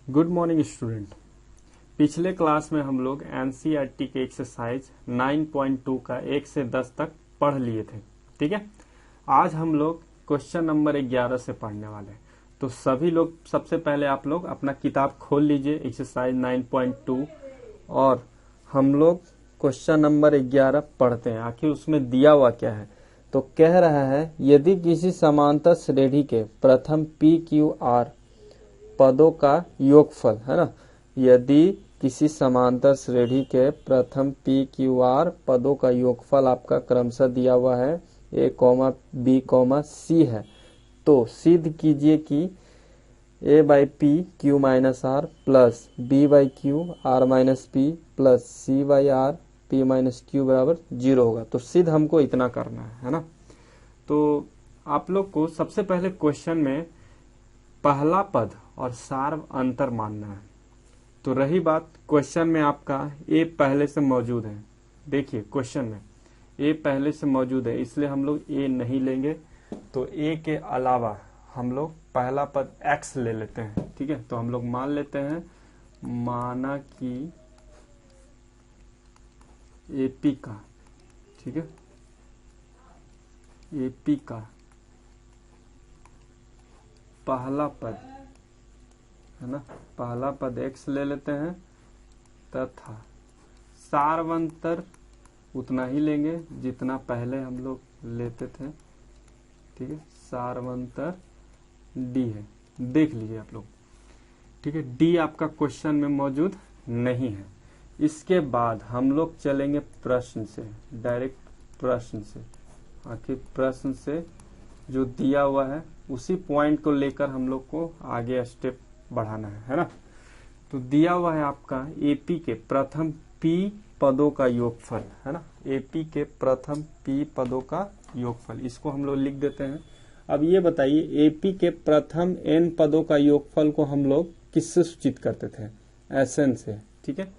Good morning student. पिछले class में हम लोग एनसीईआरटी के एक्सरसाइज 9.2 का 1 से 10 तक पढ़ लिए थे। ठीक है, आज हम लोग क्वेश्चन नंबर 11 से पढ़ने वाले हैं। तो सभी लोग सबसे पहले आप लोग अपना किताब खोल लीजिए एक्सरसाइज 9.2 और हम लोग क्वेश्चन नंबर 11 पढ़ते हैं। आखिर उसमें दिया हुआ क्या है। तो कह रहा है यदि किसी समांतर श्रेणी के प्रथम पी क्यू आर पदों का योगफल है ना, यदि किसी समांतर श्रेणी के प्रथम पी क्यू आर पदों का योगफल आपका क्रमशः दिया हुआ है A comma B comma C है, तो सिद्ध कीजिए कि A by P Q minus R plus B by Q R minus P plus C by R P minus Q बराबर 0 होगा। तो सिद्ध हमको इतना करना है ना। तो आप लोग को सबसे पहले क्वेश्चन में पहला पद और सार्व अंतर मानना है। तो रही बात क्वेश्चन में आपका ए पहले से मौजूद है। देखिए क्वेश्चन में ए पहले से मौजूद है, इसलिए हम लोग ए नहीं लेंगे। तो ए के अलावा हम लोग पहला पद एक्स ले लेते हैं। ठीक है, तो हम लोग मान लेते हैं माना कि एपी का, ठीक है, एपी का पहला पद है ना, पहला पद x ले लेते हैं तथा सार्वंतर उतना ही लेंगे जितना पहले हम लोग लेते थे। ठीक है, सार्वंतर d है, देख लीजिए आप लोग। ठीक है, d आपका क्वेश्चन में मौजूद नहीं है। इसके बाद हम लोग चलेंगे प्रश्न से, डायरेक्ट प्रश्न से। आखिर प्रश्न से जो दिया हुआ है उसी पॉइंट को लेकर हम लोग को आगे स्टेप बढ़ाना है ना। तो दिया हुआ है आपका एपी के प्रथम पी पदों का योगफल है ना, एपी के प्रथम पी पदों का योगफल, इसको हम लोग लिख देते हैं। अब ये बताइए एपी के प्रथम एन पदों का योगफल को हम लोग किससे सूचित करते थे? एसएन से। ठीक है,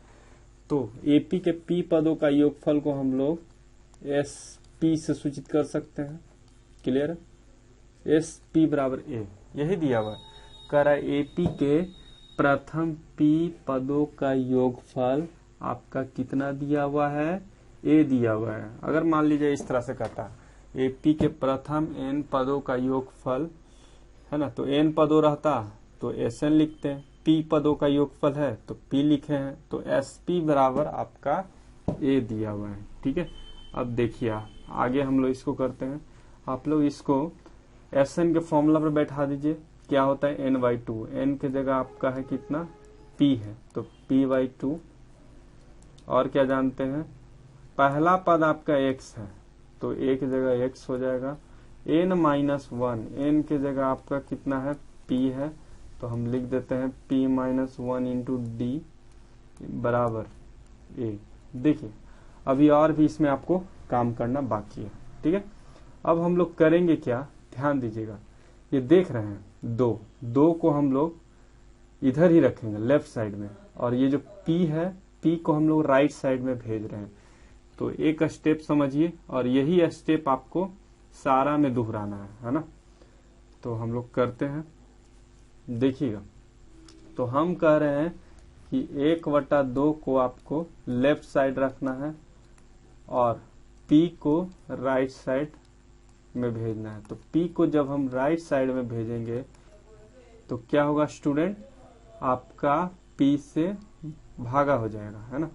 तो एपी के पी पदों का योगफल को हम लोग एस पी से सूचित कर सकते हैं। क्लियर? एस पी बराबर ए, यही दिया हुआ है। कह रहा है एपी के प्रथम पी पदों का योगफल आपका कितना दिया हुआ है? ए दिया हुआ है। अगर मान लीजिए इस तरह से कहता है एपी के प्रथम एन पदों का योगफल है ना, तो एन पदों रहता तो एस एन लिखते हैं, पी पदों का योगफल है तो पी लिखे हैं, तो एस पी बराबर आपका ए दिया हुआ है। ठीक है, अब देखिए आगे हम लोग इसको करते हैं। आप लोग इसको एस एन के फॉर्मूला पर बैठा दीजिए। क्या होता है? एन बाई टू, एन के जगह आपका है कितना? पी है, तो पी बाई टू। और क्या जानते हैं? पहला पद आपका एक्स है तो ए की जगह एक्स हो जाएगा। एन माइनस वन, एन के जगह आपका कितना है? पी है, तो हम लिख देते हैं P minus one into D बराबर ए। देखिए अभी और भी इसमें आपको काम करना बाकी है। ठीक है, अब हम लोग करेंगे क्या, ध्यान दीजिएगा। ये देख रहे हैं दो को हम लोग इधर ही रखेंगे लेफ्ट साइड में, और ये जो P है P को हम लोग राइट साइड में भेज रहे हैं। तो एक स्टेप समझिए और यही स्टेप आपको सारा में दोहराना है ना। तो हम लोग करते हैं, देखिएगा। तो हम कह रहे हैं कि 1/2 को आपको लेफ्ट साइड रखना है और P को राइट साइड में भेजना है। तो P को जब हम राइट साइड में भेजेंगे तो क्या होगा स्टूडेंट? आपका P से भागा हो जाएगा, है ना।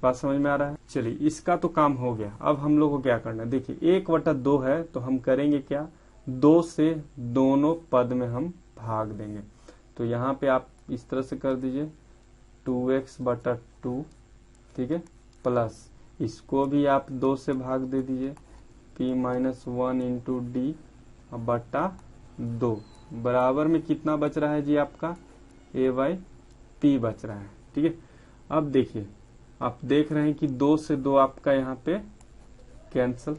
बात समझ में आ रहा है? चलिए इसका तो काम हो गया। अब हम लोग को क्या करना है, देखिए 1/2 है तो हम करेंगे क्या, 2 से दोनों पद में हम भाग देंगे। तो यहाँ पे आप इस तरह से कर दीजिए 2x/2, ठीक है, प्लस इसको भी आप 2 से भाग दे दीजिए, p माइनस 1 इंटू डी बटा 2 बराबर में कितना बच रहा है जी आपका? a बाई पी बच रहा है। ठीक है, अब देखिए आप देख रहे हैं कि 2 से 2 आपका यहाँ पे कैंसल,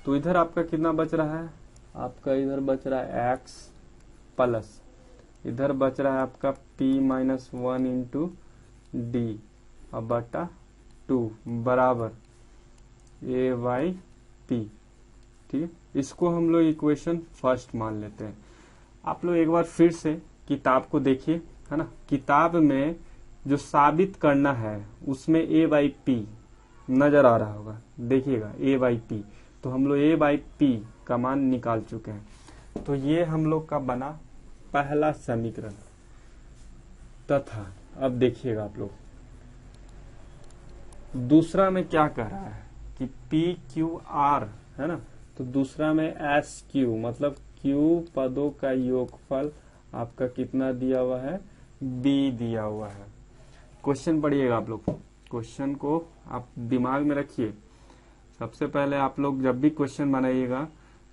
तो इधर आपका कितना बच रहा है? आपका इधर बच रहा है x प्लस इधर बच रहा है आपका p माइनस 1 इंटू डी बटा 2 बराबर a बाई पी। ठीक है, इसको हम लोग इक्वेशन फर्स्ट मान लेते हैं। आप लोग एक बार फिर से किताब को देखिए है ना। किताब में जो साबित करना है उसमें a बाई पी नजर आ रहा होगा, देखिएगा a बाई पी, तो हम लोग a बाई पी का मान निकाल चुके हैं। तो ये हम लोग का बना पहला समीकरण। तथा अब देखिएगा आप लोग दूसरा में क्या कह रहा है कि पी क्यू आर, है ना। तो दूसरा में एस क्यू मतलब क्यू पदों का योगफल आपका कितना दिया हुआ है, बी दिया हुआ है। क्वेश्चन पढ़िएगा आप लोग, क्वेश्चन को आप दिमाग में रखिए। सबसे पहले आप लोग जब भी क्वेश्चन बनाइएगा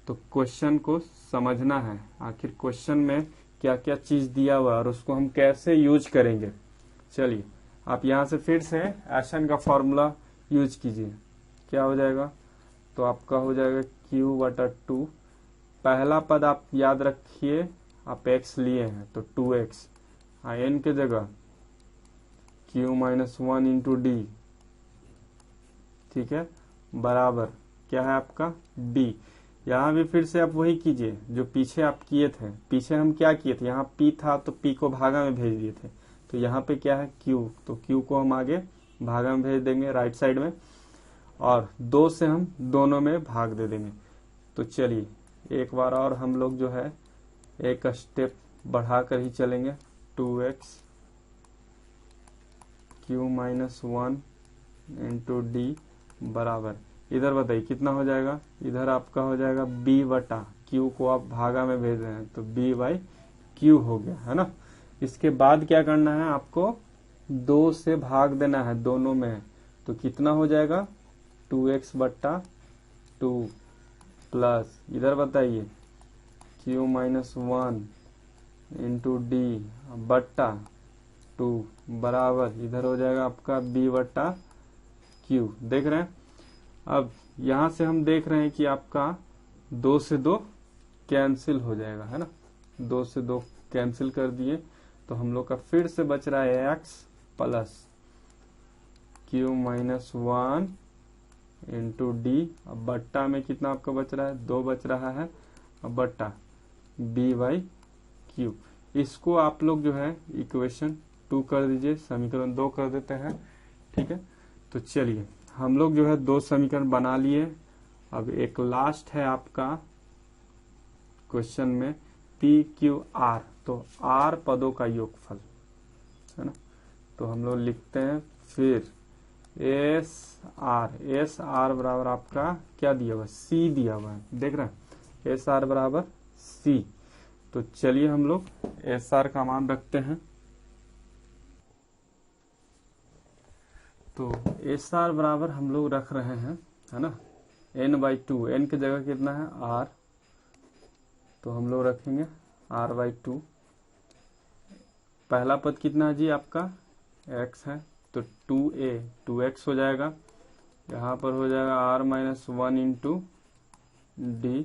तो क्वेश्चन को समझना है, आखिर क्वेश्चन में क्या क्या चीज दिया हुआ है और उसको हम कैसे यूज करेंगे। चलिए आप यहां से फिर से एशन का फॉर्मूला यूज कीजिए। क्या हो जाएगा, तो आपका हो जाएगा क्यू बटा टू। पहला पद आप याद रखिए, आप एक्स लिए हैं तो 2x, एन के जगह q माइनस 1 इंटू डी, ठीक है, बराबर क्या है आपका d। यहाँ भी फिर से आप वही कीजिए जो पीछे आप किए थे। पीछे हम क्या किए थे, यहाँ p था तो p को भागा में भेज दिए थे, तो यहाँ पे क्या है q, तो q को हम आगे भागा में भेज देंगे राइट साइड में, और 2 से हम दोनों में भाग दे देंगे। तो चलिए एक बार और हम लोग जो है एक स्टेप बढ़ा कर ही चलेंगे। 2x q minus 1 into D बराबर, इधर बताइए कितना हो जाएगा, इधर आपका हो जाएगा b बटा q को आप भागा में भेज रहे हैं तो b बाई q हो गया, है ना। इसके बाद क्या करना है, आपको 2 से भाग देना है दोनों में, तो कितना हो जाएगा 2x बट्टा 2 प्लस इधर बताइए q माइनस 1 इंटू डी बट्टा 2 बराबर इधर हो जाएगा आपका b बट्टा q। देख रहे हैं, अब यहां से हम देख रहे हैं कि आपका 2 से 2 कैंसिल हो जाएगा, है ना। 2 से 2 कैंसिल कर दिए तो हम लोग का फिर से बच रहा है x plus q minus 1 into D, अब बट्टा में कितना आपका बच रहा है, 2 बच रहा है, अब बट्टा b बाई क्यू। इसको आप लोग जो है इक्वेशन 2 कर दीजिए, समीकरण 2 कर देते हैं, ठीक है। तो चलिए हम लोग जो है 2 समीकरण बना लिए। अब एक लास्ट है आपका क्वेश्चन में पी क्यू आर, तो आर पदों का योगफल, है ना। तो हम लोग लिखते हैं फिर एस आर बराबर आपका क्या दिया हुआ है, सी दिया हुआ है, देख रहे हैं एस आर बराबर सी। तो चलिए हम लोग एस आर का मान रखते हैं। तो एस आर बराबर हम लोग रख रहे हैं, है ना, n बाई 2, एन की जगह कितना है r, तो हम लोग रखेंगे r बाई 2। पहला पद कितना है जी आपका x है, तो 2x हो जाएगा, यहाँ पर हो जाएगा r माइनस 1 इंटू डी,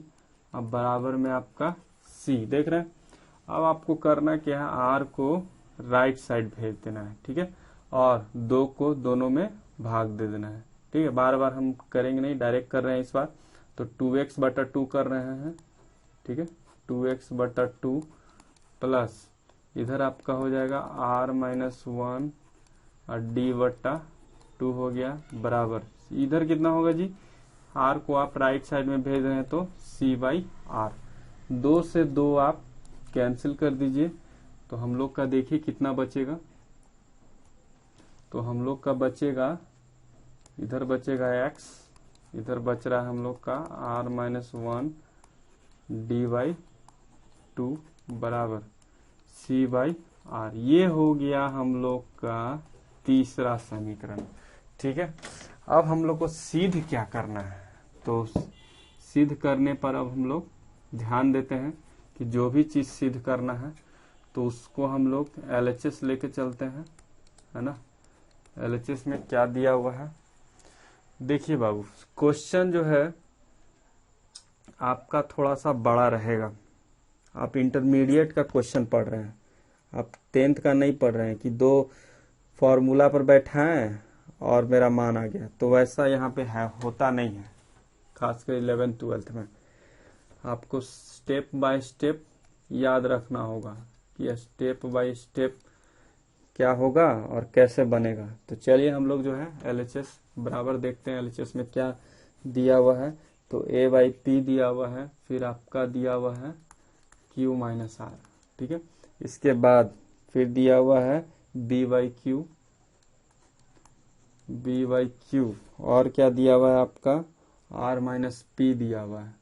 अब बराबर में आपका c। देख रहे हैं, अब आपको करना क्या है, r को राइट साइड भेज देना है, ठीक है, और 2 को दोनों में भाग दे देना है, ठीक है। बार बार हम करेंगे नहीं, डायरेक्ट कर रहे हैं इस बार। तो 2x बटा 2 कर रहे हैं, ठीक है, 2x बटा 2 प्लस इधर आपका हो जाएगा r माइनस 1 और d बटा 2 हो गया, बराबर इधर कितना होगा जी, r को आप राइट साइड में भेज रहे हैं तो c बाई आर। 2 से 2 आप कैंसिल कर दीजिए, तो हम लोग का देखिए कितना बचेगा, तो हम लोग का बचेगा, इधर बचेगा x, इधर बच रहा है हम लोग का r माइनस 1 डी बाई 2 बराबर c बाई आर। ये हो गया हम लोग का तीसरा समीकरण, ठीक है। अब हम लोग को सिद्ध क्या करना है, तो सिद्ध करने पर अब हम लोग ध्यान देते हैं कि जो भी चीज सिद्ध करना है तो उसको हम लोग LHS लेके चलते हैं, है ना। LHS में क्या दिया हुआ है, देखिए बाबू, क्वेश्चन जो है आपका थोड़ा सा बड़ा रहेगा। आप इंटरमीडिएट का क्वेश्चन पढ़ रहे हैं, आप 10th का नहीं पढ़ रहे हैं कि 2 फॉर्मूला पर बैठाएं और मेरा मान आ गया, तो वैसा यहाँ पे है, होता नहीं है। खासकर 11th 12th में आपको स्टेप बाय स्टेप याद रखना होगा कि स्टेप बाय स्टेप क्या होगा और कैसे बनेगा। तो चलिए हम लोग जो है LHS बराबर देखते हैं LHS में क्या दिया हुआ है। तो A/P दिया हुआ है, फिर आपका दिया हुआ है Q माइनस R, ठीक है। इसके बाद फिर दिया हुआ है B/Q, और क्या दिया हुआ है आपका R माइनस P दिया हुआ है,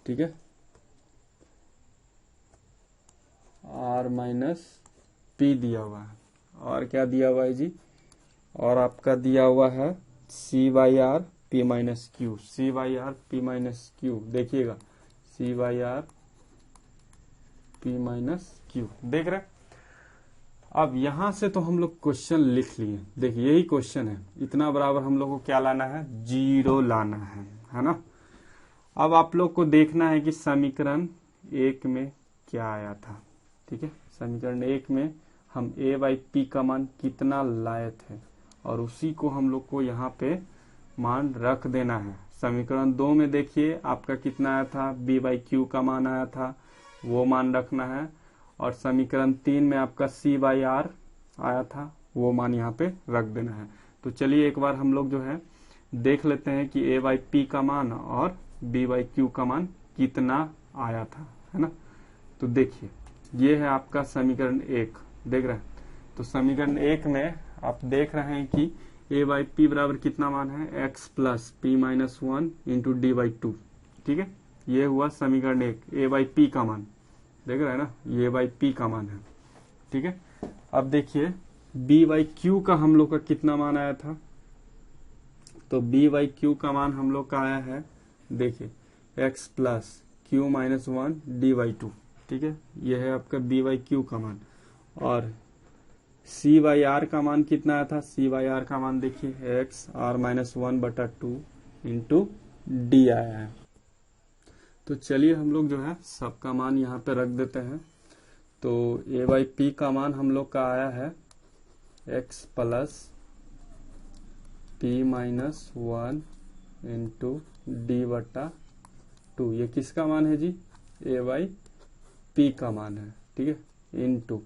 ठीक है, R माइनस P दिया हुआ है। और क्या दिया हुआ है जी, और आपका दिया हुआ है C/R P minus Q, C/R P minus Q, देखिएगा C/R P माइनस Q, देख रहे हैं। अब यहां से तो हम लोग क्वेश्चन लिख लिए, देखिए यही क्वेश्चन है, इतना बराबर हम लोग को क्या लाना है, 0 लाना है ना। अब आप लोग को देखना है कि समीकरण 1 में क्या आया था, ठीक है। समीकरण 1 में हम A/P का मान कितना लाए थे और उसी को हम लोग को यहाँ पे मान रख देना है। समीकरण 2 में देखिए आपका कितना आया था, B/Q का मान आया था, वो मान रखना है। और समीकरण 3 में आपका C/R आया था, वो मान यहाँ पे रख देना है। तो चलिए एक बार हम लोग जो है देख लेते हैं कि A/P का मान और B/Q का मान कितना आया था, है ना। तो देखिए ये है आपका समीकरण 1, देख रहे हैं। तो समीकरण 1 में आप देख रहे हैं कि A/P बराबर कितना मान है, x plus P minus 1 into D/2, ठीक है। ये हुआ समीकरण 1, A/P का मान, देख रहे हैं ना, ये A/P का मान है, ठीक है। अब देखिए B/Q का हम लोग का कितना मान आया था। तो B/Q का मान हम लोग का आया है, देखिए x plus Q minus 1 D/2, ठीक है। यह है आपका B/Q का मान। और C/R का मान कितना आया था, C/R का मान देखिए x R minus 1/2 into D आया है। तो चलिए हम लोग जो है सबका मान यहाँ पे रख देते हैं। तो A/P का मान हम लोग का आया है x plus P minus 1 into D/2, ये किसका मान है जी, A/P का मान है, ठीक है, इंटू।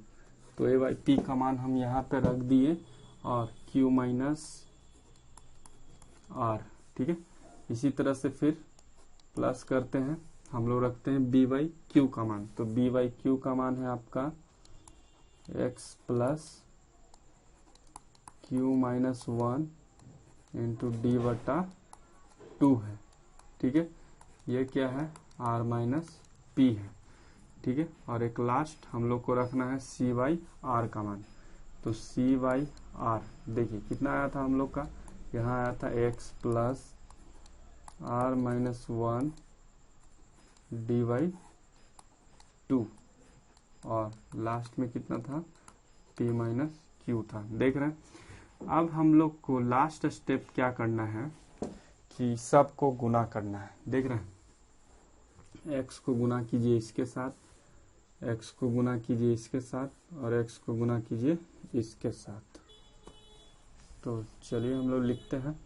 तो A/P का मान हम यहाँ पे रख दिए और Q माइनस R, ठीक है। इसी तरह से फिर प्लस करते हैं, हम लोग रखते हैं B/Q का मान। तो B/Q का मान है आपका x plus Q minus 1 into D/2 है, ठीक है। ये क्या है, R माइनस P है, ठीक है। और एक लास्ट हम लोग को रखना है C/R का मान। तो C/R देखिए कितना आया था हम लोग का, यहाँ आया था x plus R minus 1 D/2 और लास्ट में कितना था, P माइनस Q था, देख रहे हैं। अब हम लोग को लास्ट स्टेप क्या करना है कि सबको गुना करना है, देख रहे हैं। x को गुना कीजिए इसके साथ, x को गुना कीजिए इसके साथ और x को गुना कीजिए इसके साथ। तो चलिए हम लोग लिखते हैं।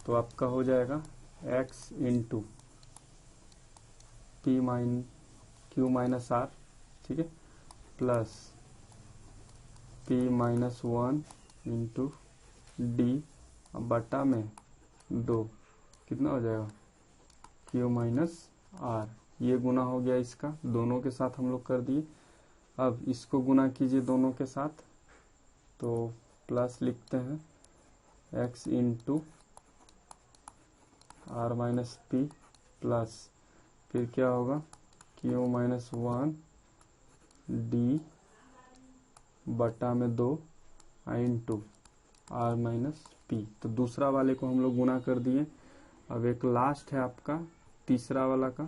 तो आपका हो जाएगा x into Q minus R, ठीक है, plus P minus 1 into D बटा में 2, कितना हो जाएगा, Q माइनस R। ये गुना हो गया इसका, दोनों के साथ हम लोग कर दिए। अब इसको गुना कीजिए दोनों के साथ, तो प्लस लिखते हैं x into R minus P plus फिर क्या होगा Q माइनस 1 D बटा में 2 इंटू R माइनस P। तो दूसरा वाले को हम लोग गुना कर दिए। अब एक लास्ट है आपका तीसरा वाला का,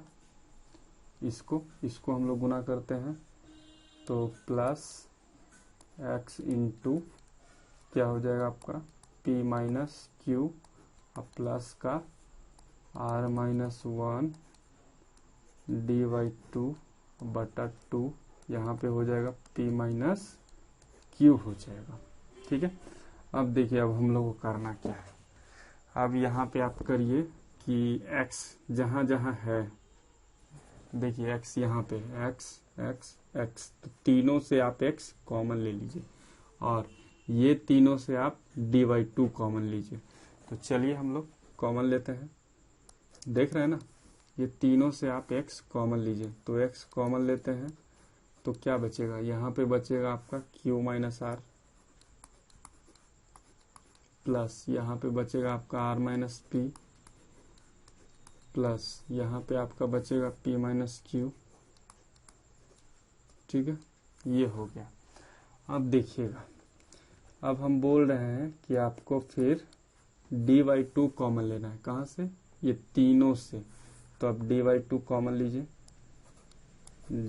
इसको हम लोग गुना करते हैं। तो प्लस x इंटू क्या हो जाएगा आपका P माइनस Q और प्लस का R माइनस 1 D/2 बटा 2, यहाँ पे हो जाएगा P माइनस Q हो जाएगा, ठीक है। अब देखिए अब हम लोग को करना क्या है। अब यहाँ पे आप करिए कि x जहाँ जहाँ है, देखिए x यहाँ पे x x x, तो तीनों से आप x कॉमन ले लीजिए। और ये तीनों से आप d/2 कॉमन लीजिए। तो चलिए हम लोग कॉमन लेते हैं। देख रहे हैं ना, ये तीनों से आप x कॉमन लीजिए। तो x कॉमन लेते हैं तो क्या बचेगा, यहाँ पे बचेगा आपका q माइनस आर, प्लस यहाँ पे बचेगा आपका r माइनस पी, प्लस यहाँ पे आपका बचेगा p माइनस क्यू। ठीक है, ये हो गया। अब देखिएगा, अब हम बोल रहे हैं कि आपको फिर d/2 कॉमन लेना है। कहाँ से, ये तीनों से। तो अब d/2 कॉमन लीजिए,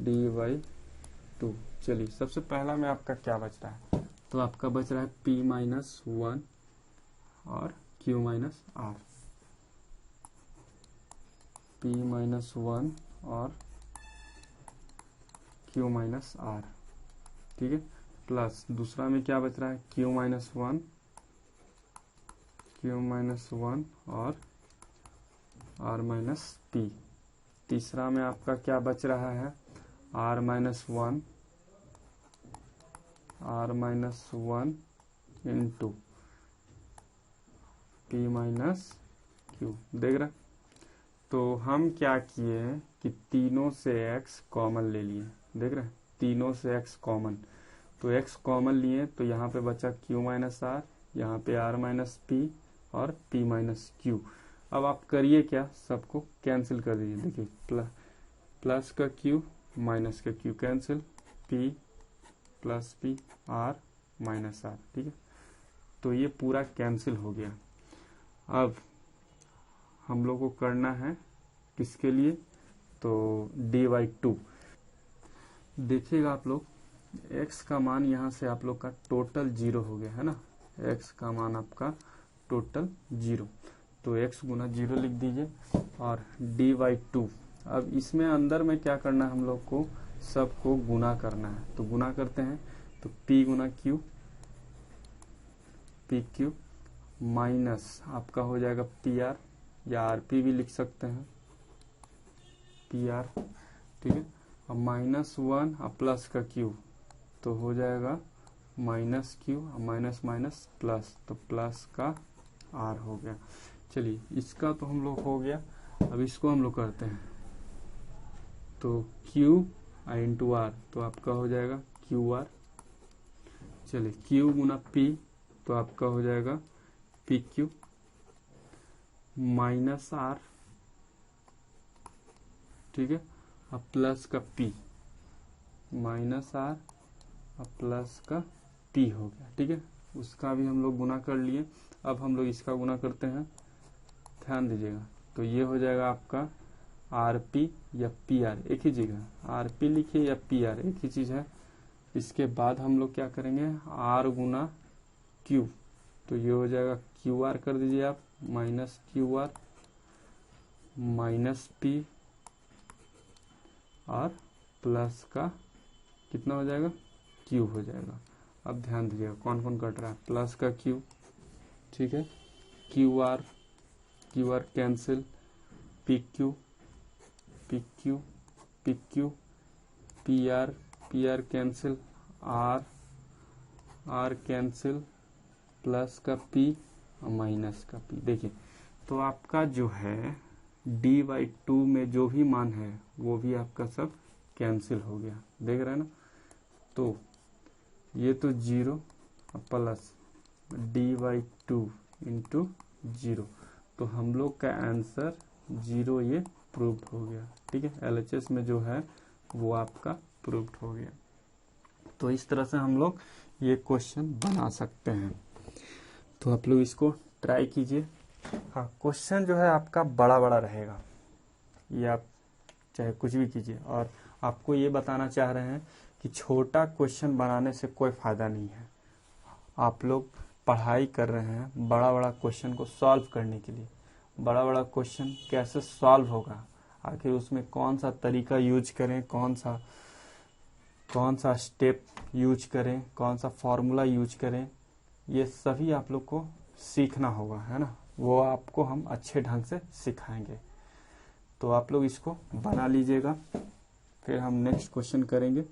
d/2। चलिए सबसे पहला में आपका क्या बच रहा है, तो आपका बच रहा है p माइनस 1 और q minus r, p minus 1 और q माइनस r। ठीक है, प्लस दूसरा में क्या बच रहा है, q माइनस 1, q माइनस 1 और r माइनस p। तीसरा में आपका क्या बच रहा है, r minus 1, r minus 1 into p minus q। देख रहे, तो हम क्या किए कि तीनों से x कॉमन ले लिए। देख रहे, तीनों से x कॉमन, तो x कॉमन लिए तो यहाँ पे बचा q माइनस आर, यहाँ पे r माइनस पी और p माइनस क्यू। अब आप करिए क्या, सबको कैंसिल कर दीजिए। देखिए प्लस का q माइनस का q cancel, p plus p, r minus r। ठीक है, तो ये पूरा कैंसिल हो गया। अब हम लोग को करना है किसके लिए, तो d/2। देखिएगा आप लोग, x का मान यहाँ से आप लोग का टोटल 0 हो गया है ना, x का मान आपका टोटल 0। तो x गुना 0 लिख दीजिए और d/2। अब इसमें अंदर में क्या करना है, हम लोग को सबको गुना करना है। तो गुना करते हैं, तो p गुना q, pq माइनस आपका हो जाएगा pr, या rp भी लिख सकते हैं, pr। ठीक है, अब माइनस 1 और प्लस का q, तो हो जाएगा माइनस q और माइनस माइनस प्लस, तो प्लस का r हो गया। चलिए इसका तो हम लोग हो गया। अब इसको हम लोग करते हैं, तो q इंटू r, तो आपका हो जाएगा qr। चलिए q गुना p, तो आपका हो जाएगा pq माइनस r। ठीक है, अब प्लस का p, माइनस r और प्लस का p हो गया। ठीक है, उसका भी हम लोग गुना कर लिए। अब हम लोग इसका गुना करते हैं, ध्यान दीजिएगा। तो ये हो जाएगा आपका rp या pr, एक ही जगह rp लिखिए या pr, एक ही चीज है। इसके बाद हम लोग क्या करेंगे, r गुना q, तो ये हो जाएगा qr कर दीजिए आप, माइनस qr माइनस p और प्लस का कितना हो जाएगा, q हो जाएगा। अब ध्यान दीजिएगा कौन कौन कट रहा है, प्लस का q, ठीक है, qr cancel, pq pr cancel, r cancel, plus का p और माइनस का p। देखिए तो आपका जो है d/2 में जो भी मान है वो भी आपका सब कैंसिल हो गया। देख रहे हैं ना, तो ये तो 0 प्लस d/2 इंटू 0, तो हम लोग का आंसर 0 ये प्रूव्ड हो गया। ठीक है, LHS में जो है वो आपका प्रूव्ड हो गया। तो इस तरह से हम लोग ये क्वेश्चन बना सकते हैं। तो आप लोग इसको ट्राई कीजिए। हाँ, क्वेश्चन जो है आपका बड़ा बड़ा रहेगा, ये आप चाहे कुछ भी कीजिए। और आपको ये बताना चाह रहे हैं कि छोटा क्वेश्चन बनाने से कोई फायदा नहीं है। आप लोग पढ़ाई कर रहे हैं बड़ा बड़ा क्वेश्चन को सॉल्व करने के लिए। बड़ा बड़ा क्वेश्चन कैसे सॉल्व होगा, आखिर उसमें कौन सा तरीका यूज करें, कौन सा स्टेप यूज करें, कौन सा फॉर्मूला यूज करें, ये सभी आप लोग को सीखना होगा, है ना। वो आपको हम अच्छे ढंग से सिखाएंगे। तो आप लोग इसको बना लीजिएगा, फिर हम नेक्स्ट क्वेश्चन करेंगे।